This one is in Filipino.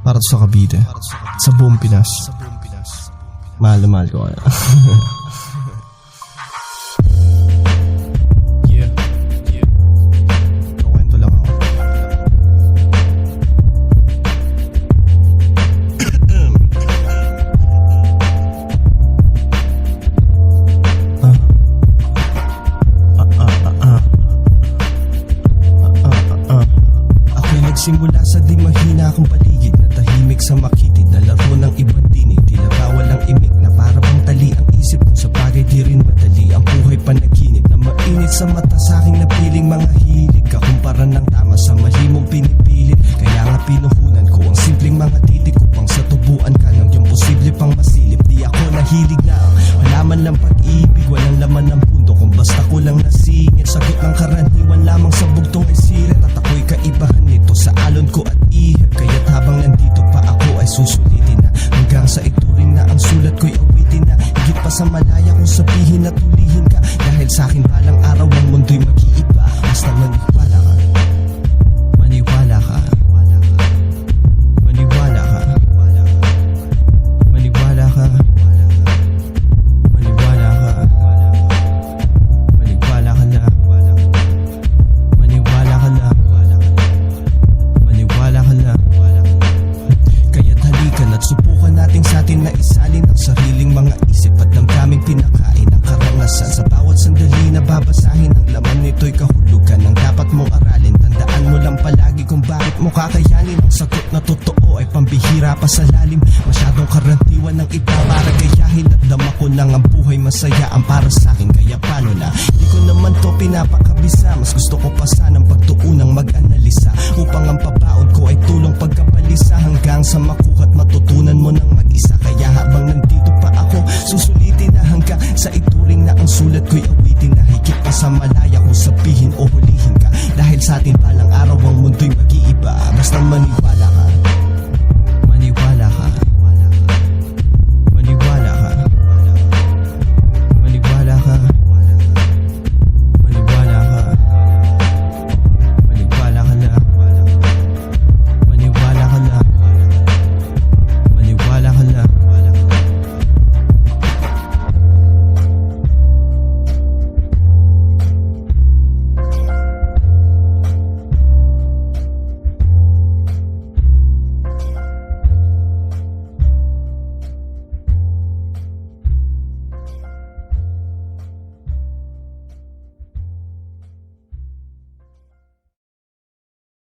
Para to sa Cavite, sa buong Pinas. Mahal na mahal ko kayo. Kukwento lang ako. Ako'y nagsimula sa di mahina akong paligid, na tahimik sa makitid, na laro ng ibang tinig, tila bawal ang imik, na para bang tali ang isip kung sa bagay di rin madali ang buhay panaginip, na mainit sa mata sa aking napiling mga hilig, kakumpara ng tama sa mali mong pinipilit. Kaya nga pinuhunan ko ang simpleng mga titik upang sa tubuan ka ng yung posible pang masilip. Di ako nahilig na wala man lang pag-ibig, walang laman ng pundo kung basta ko lang nasingit. Sagot ng karaniwan lamang sa bugtong ay sirit, at ako'y kaibahan nito sa alon ko at ihip. Kaya't habang nandito pa ako ay susulitin na, hanggang sa ituring na ang sulat ko'y awitin na. Higit pa sa malaya kung sabihin at tulihin ka, dahil sa akin balang araw ang mundo'y mag-iiba. Basta maniwala ka, maniwala ka, maniwala ka, maniwala ka, maniwala ka, maniwala ka na, maniwala ka na, maniwala ka na. Kaya't halika na't subukan natin sa atin na isalin ang sariling mga isip at damdaming pinakain ang karanasan. Sa bawat sandali na babasahin, ang laman nito'y kahulugan ang dapat mong aralin. Tandaan mo lang palagi kung bakit mo kakayanin. Ang sagot na totoo ay pambihira pa sa lalim, masyadong karantiwan ng iba para gayahin. At dama ko nang ang buhay masaya ang para sa'kin, kaya paano na di ko naman to pinapakabisa. Mas gusto ko pa sanang pagtuunang mag-analisa, upang ang pabaon ko ay tulong pagkabalisa, hanggang sa makuha't matutunan mo ng mag-isa. Kaya habang nandito pa ako, susulitin na hanggang sa ituring na ang sulat ko'y awitin na. Higit pa sa malaya kung sabihin o hulihin ka, dahil sa atin